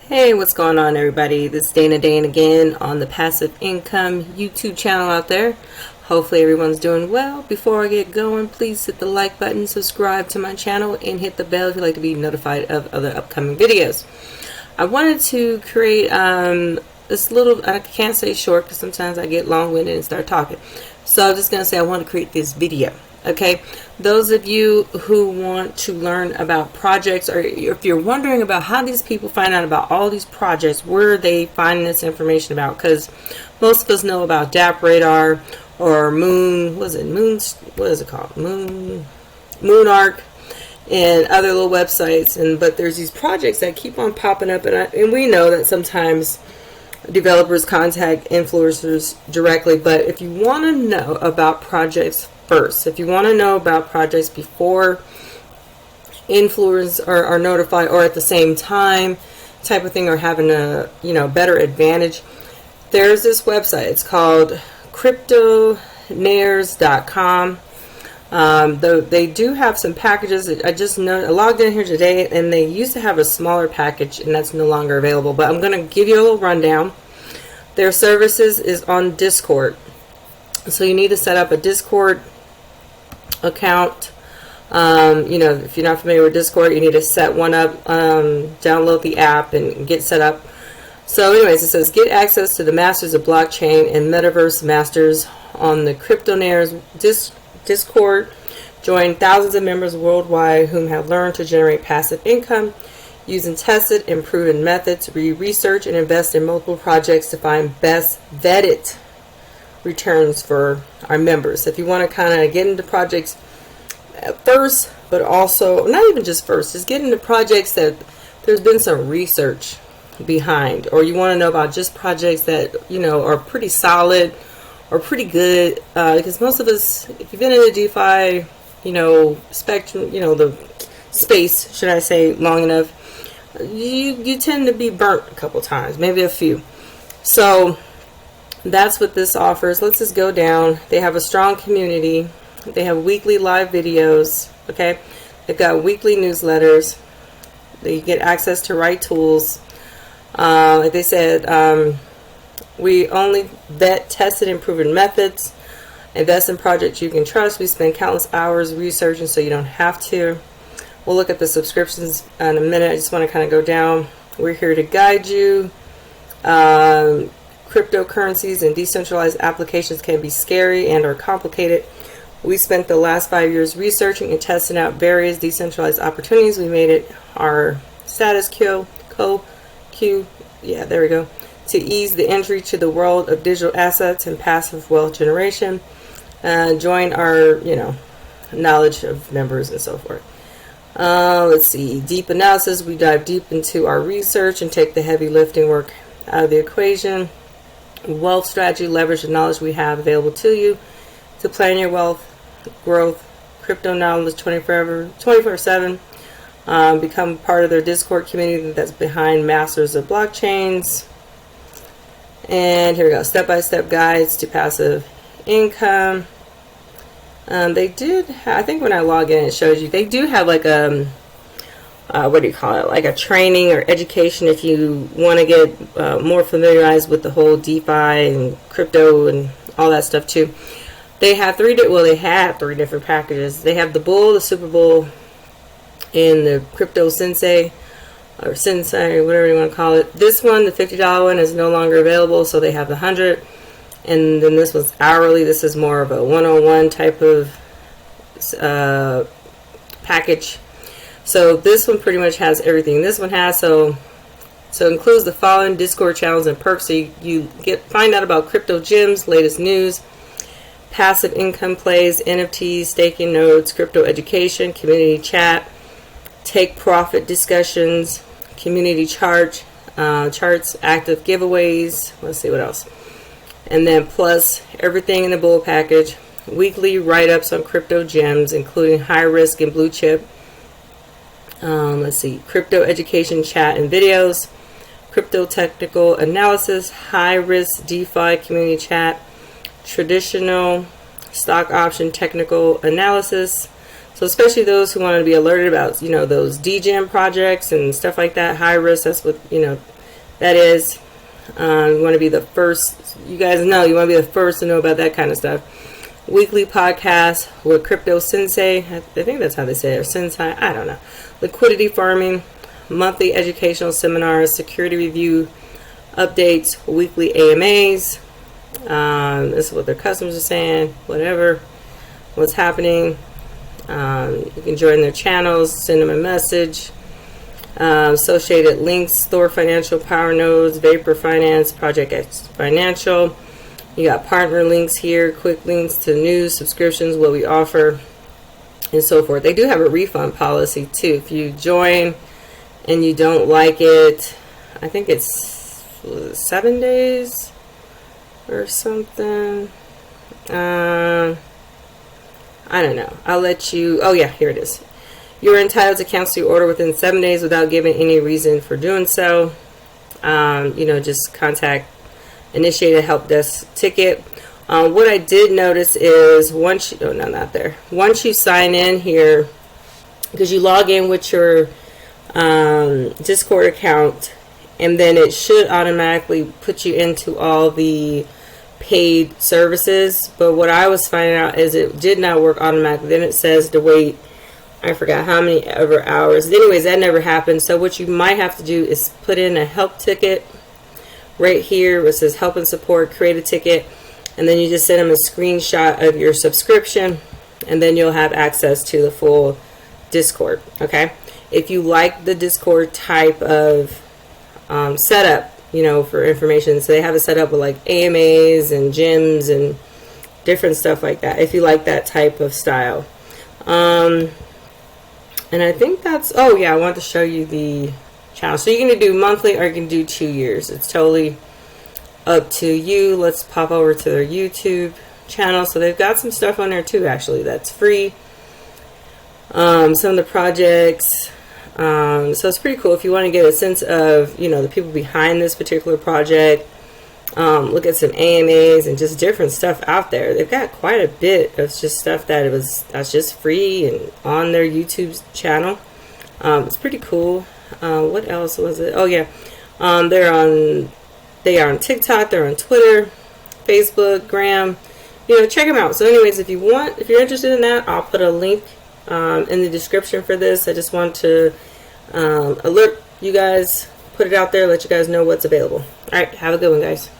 Hey, what's going on, everybody? This is Degen again on the Passive Income YouTube channel out there. Hopefully everyone's doing well. Before I get going, please hit the like button, subscribe to my channel, and hit the bell if you'd like to be notified of other upcoming videos. I wanted to create this little, I can't say short because sometimes I get long-winded and start talking. So I'm just going to say I want to create this video. Okay, those of you who want to learn about projects, or if you're wondering about how these people find out about all these projects, where are they finding this information about? Because most of us know about DAP Radar or Moon, what is it called? Moonark and other little websites, but there's these projects that keep on popping up, and we know that sometimes developers contact influencers directly, but if you want to know about projects first, if you want to know about projects before influencers are notified, or at the same time type of thing, or having a better advantage, there's this website. It's called cryptonaires.com. They do have some packages. I logged in here today, and they used to have a smaller package, and that's no longer available, but I'm going to give you a little rundown. Their services is on Discord, so you need to set up a Discord account. If you're not familiar with Discord, you need to set one up, download the app and get set up. So anyways, it says get access to the masters of blockchain and metaverse masters on the Cryptonaires Discord. Join thousands of members worldwide whom have learned to generate passive income using tested and proven methods. We research and invest in multiple projects to find best vetted returns for our members. If you want to kind of get into projects first, but also not even just first, just get into projects that there's been some research behind, or you want to know about just projects that are pretty solid or pretty good, because most of us, if you've been in the DeFi spectrum, the space, should I say, long enough, you tend to be burnt a couple times, maybe a few. So that's what this offers. Let's just go down. They have a strong community. They have weekly live videos. Okay, they've got weekly newsletters. They get access to right tools. Like they said, we only vet tested and proven methods. Invest in projects you can trust. We spend countless hours researching, so you don't have to. We'll look at the subscriptions in a minute. I just want to kind of go down. We're here to guide you. Cryptocurrencies and decentralized applications can be scary and or complicated. We spent the last 5 years researching and testing out various decentralized opportunities. We made it our status quo, to ease the entry to the world of digital assets and passive wealth generation. Join our, knowledge of members and so forth. Let's see, deep analysis. We dive deep into our research and take the heavy lifting work out of the equation. Wealth strategy, leverage the knowledge we have available to you to plan your wealth growth. Crypto knowledge 24/7. Become part of their Discord community that's behind masters of blockchains. And here we go, step-by-step guides to passive income. They did, I think when I log in, it shows you, they do have like a what do you call it, like a training or education if you want to get more familiarized with the whole DeFi and crypto and all that stuff too. They have they had three different packages. They have the Bull, the Super Bull, and the Crypto Sensei, or Sensei, whatever you want to call it. This one, the $50 one, is no longer available, so they have the 100, and then this was hourly. This is more of a one-on-one type of package. So this one pretty much has everything this one has. So includes the following Discord channels and perks. So you find out about crypto gems, latest news, passive income plays, NFTs, staking nodes, crypto education, community chat, take profit discussions, community charts, active giveaways. Let's see what else. And then plus everything in the Bull package. Weekly write-ups on crypto gems, including high risk and blue chip. Let's see, crypto education chat and videos, crypto technical analysis, high risk DeFi community chat, traditional stock option technical analysis. So especially those who want to be alerted about, those Degen projects and stuff like that, high risk, that's what, that is. You want to be the first. You guys know you want to be the first to know about that kind of stuff. Weekly podcast with Crypto Sensei. I think that's how they say it. Or Sensei. I don't know. Liquidity farming. Monthly educational seminars. Security review updates. Weekly AMAs. This is what their customers are saying. Whatever. What's happening. You can join their channels. Send them a message. Associated links, Store Financial, Power Nodes, Vapor Finance, Project X Financial. You got partner links here, quick links to news, subscriptions, what we offer, and so forth. They do have a refund policy too. If you join and you don't like it, I think it's 7 days or something. I don't know. I'll let you. Oh yeah, here it is. You are entitled to cancel your order within 7 days without giving any reason for doing so. Just initiate a help desk ticket. What I did notice is once you sign in here, because you log in with your Discord account, and then it should automatically put you into all the paid services. But what I was finding out is it did not work automatically. Then it says to wait. I forgot how many ever hours. Anyways, that never happened. So what you might have to do is put in a help ticket right here where it says help and support, create a ticket, and then you just send them a screenshot of your subscription, and then you'll have access to the full Discord. Okay. If you like the Discord type of setup, for information, so they have it set up with like AMAs and gyms and different stuff like that. If you like that type of style. And I think that's, I want to show you the channel. So you're going to do monthly or you can do 2 years. It's totally up to you. Let's pop over to their YouTube channel. So they've got some stuff on there too, actually, that's free. Some of the projects. So it's pretty cool if you want to get a sense of, the people behind this particular project. Look at some AMAs and just different stuff out there. They've got quite a bit of just stuff that's just free and on their YouTube channel. It's pretty cool. What else was it? Oh yeah, they are on TikTok. They're on Twitter, Facebook, Gram. Check them out. So, anyways, if you're interested in that, I'll put a link in the description for this. I just want to alert you guys, put it out there, let you guys know what's available. All right, have a good one, guys.